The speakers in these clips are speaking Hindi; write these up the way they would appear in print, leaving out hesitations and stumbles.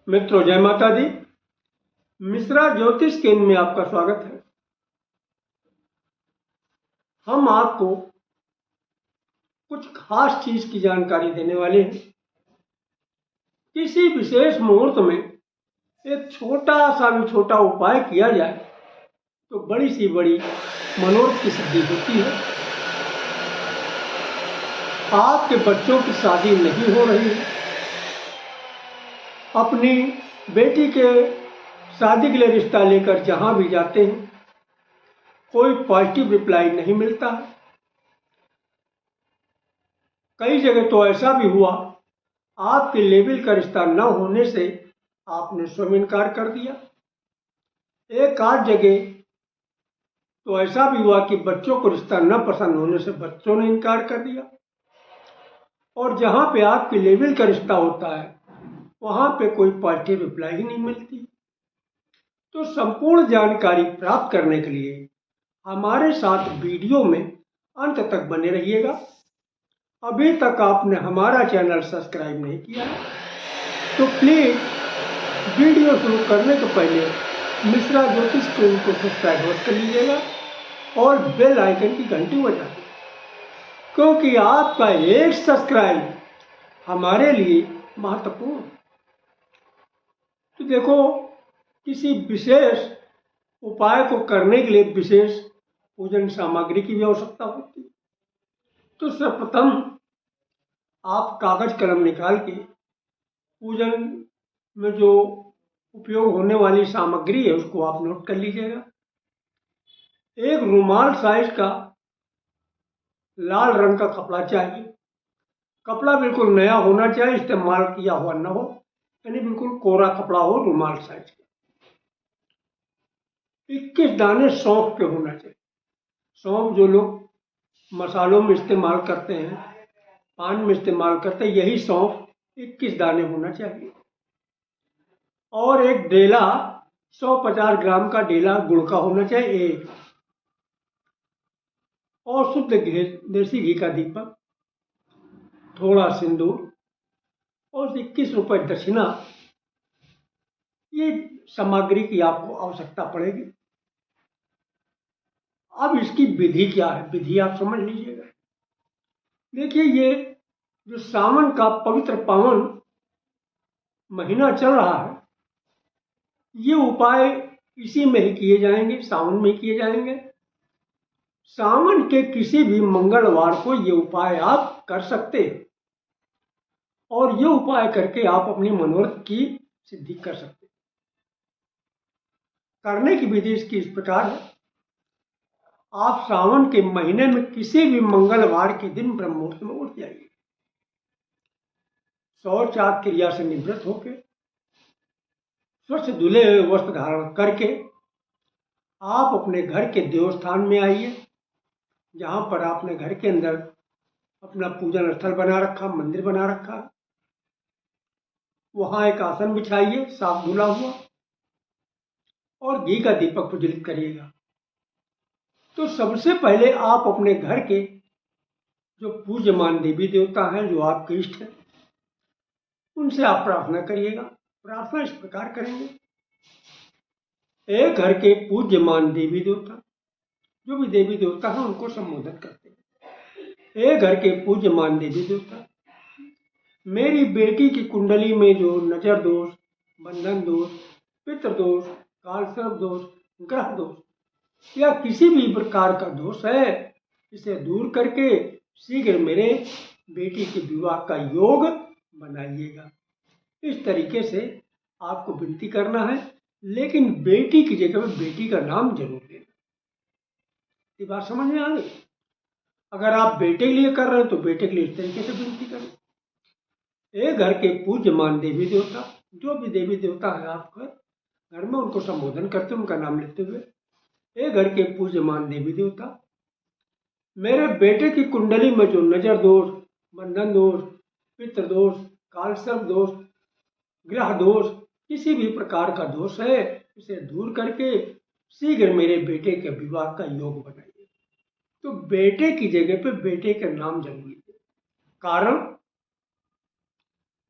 मित्रों, जय माता दी। मिश्रा ज्योतिष केंद्र में आपका स्वागत है। हम आपको कुछ खास चीज की जानकारी देने वाले हैं। किसी विशेष मुहूर्त में एक छोटा सा भी छोटा उपाय किया जाए तो बड़ी सी बड़ी मनोरथ की सिद्धि होती है। आपके बच्चों की शादी नहीं हो रही है, अपनी बेटी के शादी के लिए रिश्ता लेकर जहां भी जाते हैं कोई पॉजिटिव रिप्लाई नहीं मिलता है। कई जगह तो ऐसा भी हुआ, आपके लेवल का रिश्ता न होने से आपने स्वयं इनकार कर दिया। एक आध जगह तो ऐसा भी हुआ कि बच्चों को रिश्ता न पसंद होने से बच्चों ने इनकार कर दिया। और जहां पे आपके लेवल का रिश्ता होता है वहां पे कोई पॉजिटिव रिप्लाई ही नहीं मिलती। तो संपूर्ण जानकारी प्राप्त करने के लिए हमारे साथ वीडियो में अंत तक बने रहिएगा। अभी तक आपने हमारा चैनल सब्सक्राइब नहीं किया है तो प्लीज वीडियो शुरू करने के पहले मिश्रा ज्योतिष केंद्र को सब्सक्राइब कर लीजिएगा और बेल आइकन की घंटी बजा दीजिए, क्योंकि आपका एक सब्सक्राइब हमारे लिए महत्वपूर्ण है। तो देखो, किसी विशेष उपाय को करने के लिए विशेष पूजन सामग्री की भी आवश्यकता होती है। तो सर्वप्रथम आप कागज कलम निकाल के पूजन में जो उपयोग होने वाली सामग्री है उसको आप नोट कर लीजिएगा। एक रुमाल साइज का लाल रंग का कपड़ा चाहिए। कपड़ा बिल्कुल नया होना चाहिए, इस्तेमाल किया हुआ न हो, यानी बिल्कुल कोरा कपड़ा हो, रुमाल साइज का। 21 दाने सौंफ के होना चाहिए। सौंफ जो लोग मसालों में इस्तेमाल करते हैं, पान में इस्तेमाल करते हैं, यही सौंफ 21 दाने होना चाहिए। और एक डेला 150 ग्राम का डेला गुड़ का होना चाहिए एक। और शुद्ध घी, देसी घी का दीपक, थोड़ा सिंदूर और 21 रुपए दक्षिणा, ये सामग्री की आपको आवश्यकता पड़ेगी। अब इसकी विधि क्या है, विधि आप समझ लीजिएगा। देखिए, ये जो सावन का पवित्र पावन महीना चल रहा है, ये उपाय इसी में ही किए जाएंगे, सावन में ही किए जाएंगे। सावन के किसी भी मंगलवार को ये उपाय आप कर सकते हैं और ये उपाय करके आप अपनी मनोरथ की सिद्धि कर सकते हैं। करने की विधि इसकी इस प्रकार है। आप सावन के महीने में किसी भी मंगलवार के दिन ब्रह्म मुहूर्त में उठ जाइए। शौच आदि क्रिया से निवृत्त होकर स्वच्छ धुले हुए वस्त्र धारण करके आप अपने घर के देवस्थान में आइए, जहां पर आपने घर के अंदर अपना पूजन स्थल बना रखा, मंदिर बना रखा। वहां एक आसन बिछाइए साफ धुला हुआ और घी का दीपक प्रज्वलित करिएगा। तो सबसे पहले आप अपने घर के जो पूज्यमान देवी देवता हैं, जो आपके इष्ट हैं, उनसे आप प्रार्थना करिएगा। प्रार्थना इस प्रकार करेंगे। एक घर के पूज्यमान देवी देवता, जो भी देवी देवता हैं उनको संबोधित करते हैं। एक घर के पूज्यमान देवी देवता, मेरी बेटी की कुंडली में जो नजर दोष, बंधन दोष, पितृ दोष, कालसर्प दोष, ग्रह दोष या किसी भी प्रकार का दोष है, इसे दूर करके शीघ्र मेरे बेटी के विवाह का योग बनाइएगा। इस तरीके से आपको विनती करना है, लेकिन बेटी की जगह में बेटी का नाम जरूर लेना। ये बात समझ में आ गई? अगर आप बेटे के लिए कर रहे हैं तो बेटे के लिए इस तरीके से विनती करें। एक घर के पूज्यमान देवी देवता, जो भी देवी देवता है आपका घर में, उनको संबोधन करते उनका नाम लेते हुए, एक घर के पूज्यमान देवी देवता, मेरे बेटे की कुंडली में जो नजर दोष, बंधन दोष, पितृ दोष, कालसर्प दोष, ग्रह दोष, किसी भी प्रकार का दोष है, इसे दूर करके शीघ्र मेरे बेटे के विवाह का योग बनाइए। तो बेटे की जगह पे बेटे का नाम जरूर लीजिए। कारण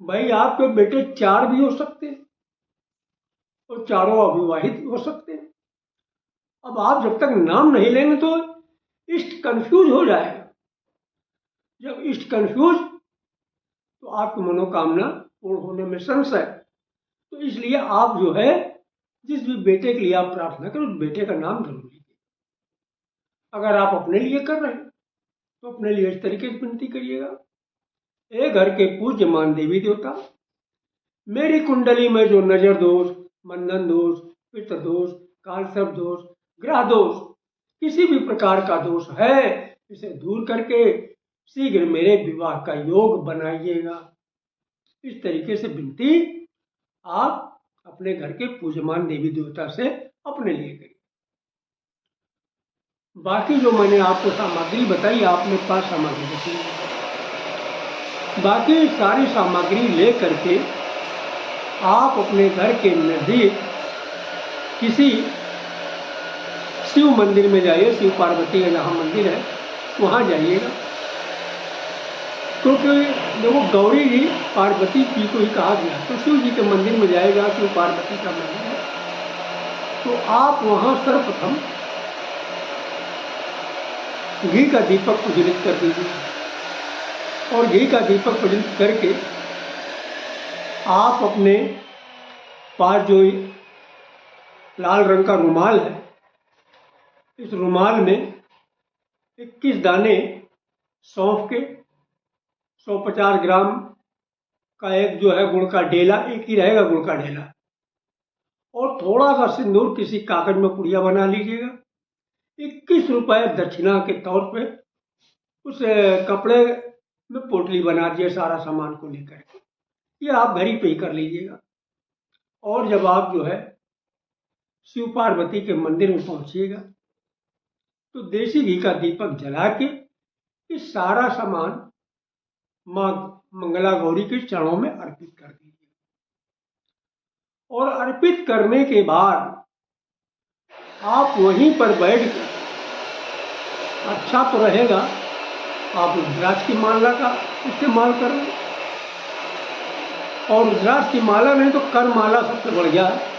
भाई, आपके बेटे 4 भी हो सकते हैं, और चारों अविवाहित हो सकते हैं। अब आप जब तक नाम नहीं लेंगे तो इष्ट कंफ्यूज हो जाएगा। जब इष्ट कंफ्यूज तो आपकी मनोकामना पूर्ण होने में संशय। तो इसलिए आप जो है जिस भी बेटे के लिए आप प्रार्थना करें उस बेटे का नाम जरूर लीजिए। अगर आप अपने लिए कर रहे हैं तो अपने लिए इस तरीके से विनती करिएगा। ए घर के पूज्यमान देवी देवता, मेरी कुंडली में जो नजर दोष, बंधन दोष, पितृ दोष, कालसर्प दोष, ग्रह दोष, किसी भी प्रकार का दोष है, इसे दूर करके शीघ्र मेरे विवाह का योग बनाइएगा। इस तरीके से विनती आप अपने घर के पूज्यमान देवी देवता से अपने लिए करिए। बाकी जो मैंने आपको सामग्री बताई, आपने 5 सामग्री बताई, बाकी सारी सामग्री ले करके आप अपने घर के नजदीक किसी शिव मंदिर में जाइए। शिव पार्वती का जहाँ मंदिर है वहाँ जाइएगा, क्योंकि देखो गौरी जी पार्वती जी को ही कहा गया, तो शिव जी के मंदिर में जाएगा, शिव पार्वती का मंदिर है, तो आप वहाँ सर्वप्रथम घी का दीपक प्रज्वलित कर दीजिए। और घी का दीपक प्रज्वलित करके आप अपने पास जो लाल रंग का रुमाल है, इस रुमाल में 21 दाने सौंफ के, 150 ग्राम का एक जो है गुड़ का डेला, एक ही रहेगा गुड़ का डेला, और थोड़ा सा सिंदूर किसी कागज में पुड़िया बना लीजिएगा। 21 रुपए दक्षिणा के तौर पे उस कपड़े में पोटली बना दिए सारा सामान को लेकर के, ये आप घर ही पे ही कर लीजिएगा। और जब आप जो है शिव पार्वती के मंदिर में पहुंचिएगा तो देसी घी का दीपक जला के इस सारा सामान माँ मंगला गौरी के चरणों में अर्पित कर दीजिए। और अर्पित करने के बाद आप वहीं पर बैठ कर, अच्छा तो रहेगा आप रुद्राक्ष की माला का इस्तेमाल करें, और रुद्राक्ष की माला नहीं तो कर माला सबसे बढ़िया है।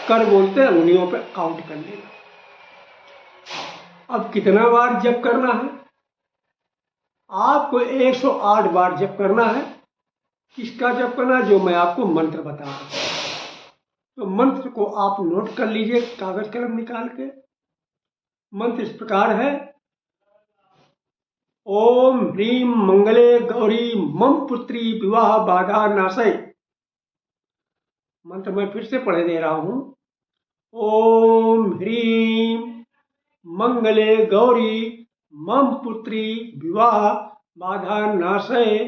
कर बोलते हैं उंगलियों पे काउंट कर लेना। अब कितना बार जप करना है? आपको 108 बार जप करना है। किसका जप करना है? जो मैं आपको मंत्र बता रहा हूं। तो मंत्र को आप नोट कर लीजिए कागज कलम निकाल के। मंत्र इस प्रकार है, ओम ह्रीं मंगले गौरी मम पुत्री विवाह बाधा नाशय। मंत्र मैं फिर से पढ़े दे रहा हूं। ओम ह्रीं मंगले गौरी मम पुत्री विवाह बाधा नाशय।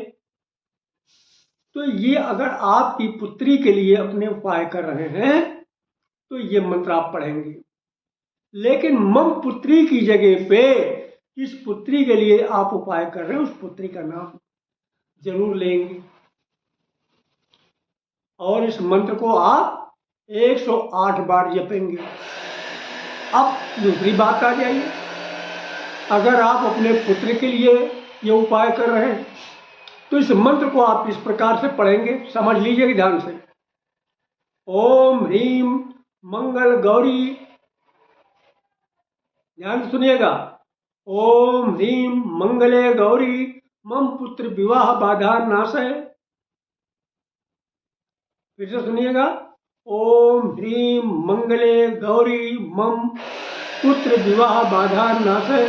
तो ये अगर आपकी पुत्री के लिए अपने उपाय कर रहे हैं तो ये मंत्र आप पढ़ेंगे। लेकिन मम पुत्री की जगह पे जिस पुत्री के लिए आप उपाय कर रहे हैं उस पुत्री का नाम जरूर लेंगे। और इस मंत्र को आप 108 बार जपेंगे। अब दूसरी बात आ जाइए, अगर आप अपने पुत्र के लिए ये उपाय कर रहे हैं तो इस मंत्र को आप इस प्रकार से पढ़ेंगे, समझ लीजिएगा ध्यान से। ओम ह्रीं मंगल गौरी, ध्यान से सुनिएगा। ओम ह्रीं मंगले गौरी मम पुत्र विवाह बाधा नाशय। फिर से सुनिएगा। ओम ह्रीं मंगले गौरी मम पुत्र विवाह बाधा नाशय।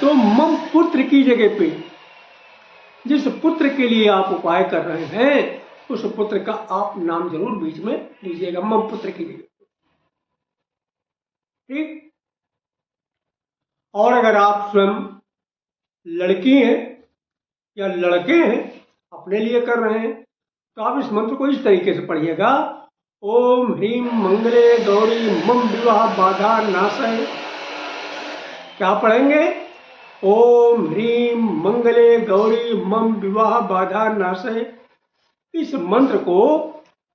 तो मम पुत्र की जगह पे जिस पुत्र के लिए आप उपाय कर रहे हैं उस पुत्र का आप नाम जरूर बीच में लीजिएगा, मम पुत्र की जगह। ठीक। और अगर आप स्वयं लड़की हैं या लड़के हैं, अपने लिए कर रहे हैं, तो आप इस मंत्र को इस तरीके से पढ़िएगा। ओम ह्रीं मंगले गौरी मम विवाह बाधा नाशय। क्या पढ़ेंगे? ओम ह्रीं मंगले गौरी मम विवाह बाधा नाशय। इस मंत्र को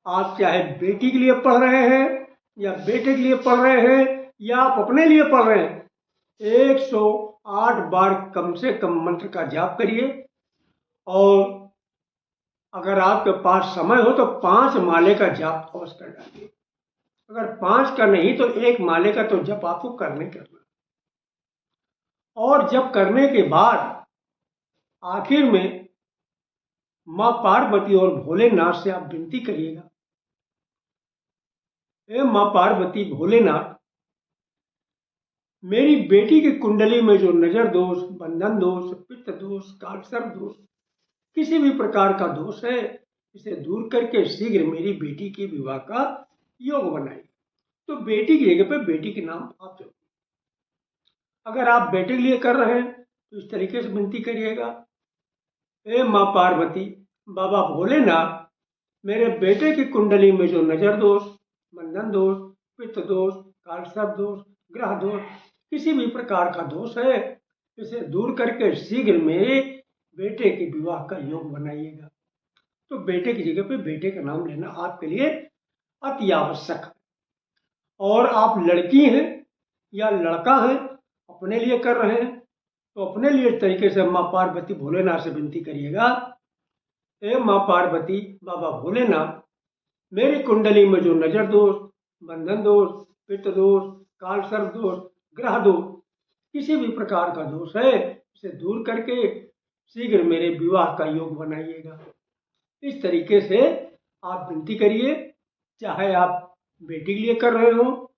आप चाहे बेटी के लिए पढ़ रहे हैं या बेटे के लिए पढ़ रहे हैं या आप अपने लिए पढ़ रहे हैं, 108 बार कम से कम मंत्र का जाप करिए। और अगर आपके पास समय हो तो 5 माले का जाप अवश्य कर डालिए। अगर 5 का नहीं तो 1 माले का तो जप आपको करना करना। और जप करने के बाद आखिर में माँ पार्वती और भोलेनाथ से आप विनती करिएगा, हे माँ पार्वती भोलेनाथ, मेरी बेटी की कुंडली में जो नजर दोष, बंधन दोष, पित्त दोष, कालसर्प दोष, किसी भी प्रकार का दोष है, इसे दूर करके शीघ्र मेरी बेटी के विवाह का योग बनाइए। तो बेटी की जगह पे बेटी के नाम आप जपो। अगर आप बेटे के लिए कर रहे हैं तो इस तरीके से विनती करिएगा, हे माँ पार्वती, बाबा भोलेनाथ, मेरे बेटे की कुंडली में जो नजर दोष, बंधन दोष, पित्त दोष, कालसर्प दोष, ग्रह दोष, किसी भी प्रकार का दोष है, इसे दूर करके शीघ्र मेरे बेटे के विवाह का योग बनाइएगा। तो बेटे की जगह पे बेटे का नाम लेना आपके लिए अति आवश्यक है। और आप लड़की हैं या लड़का हैं, अपने लिए कर रहे हैं, तो अपने लिए इस तरीके से माँ पार्वती भोलेनाथ से विनती करिएगा, हे माँ पार्वती, बाबा भोलेनाथ, मेरी कुंडली में जो नजर दोष, बंधन दोष, पित्त दोष, कालसर्प दोष, ग्रह दोष, किसी भी प्रकार का दोष है, इसे दूर करके शीघ्र मेरे विवाह का योग बनाइएगा। इस तरीके से आप विनती करिए, चाहे आप बेटी के लिए कर रहे हो,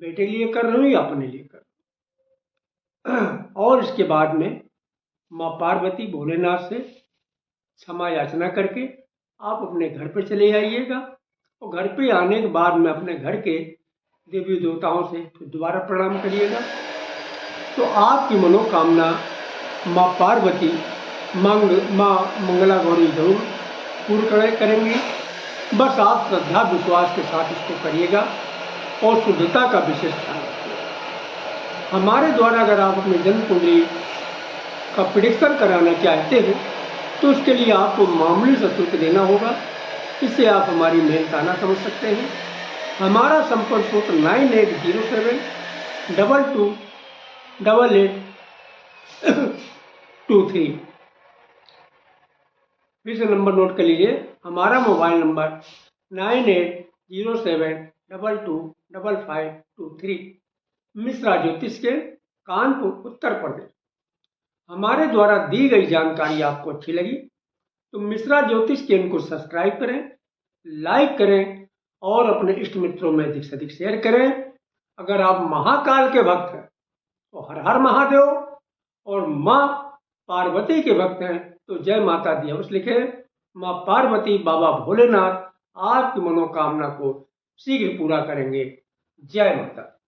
बेटे के लिए कर रहे हो या अपने लिए कर रहे हो। और इसके बाद में माँ पार्वती भोलेनाथ से क्षमा याचना करके आप अपने घर पर चले आइएगा। और घर पे आने के बाद में अपने घर के देवी देवताओं से फिर दोबारा प्रणाम करिएगा। तो आपकी मनोकामना माँ पार्वती माँ मंगला गौरी जरूर पूर्ण करेंगी। बस आप श्रद्धा विश्वास के साथ इसको करिएगा और शुद्धता का विशेष ध्यान रखिएगा। हमारे द्वारा अगर आप अपनी जन्म कुंडली का प्रेडिक्शन कराना चाहते हैं तो उसके लिए आपको मामूली सा शुल्क देना होगा। इससे आप हमारी मेहनताना समझ सकते हैं। हमारा संपर्क सूत्र 9807228823। फिर से नंबर नोट कर लीजिए, हमारा मोबाइल नंबर 9807225523। मिश्रा ज्योतिष के कानपुर, उत्तर प्रदेश। हमारे द्वारा दी गई जानकारी आपको अच्छी लगी तो मिश्रा ज्योतिष चैनल को सब्सक्राइब करें, लाइक करें और अपने इष्ट मित्रों में अधिक से अधिक शेयर करें। अगर आप महाकाल के भक्त हैं तो हर हर महादेव, और माँ पार्वती के भक्त हैं तो जय माता दी अवश्य लिखें। माँ पार्वती, बाबा भोलेनाथ आपकी मनोकामना को शीघ्र पूरा करेंगे। जय माता।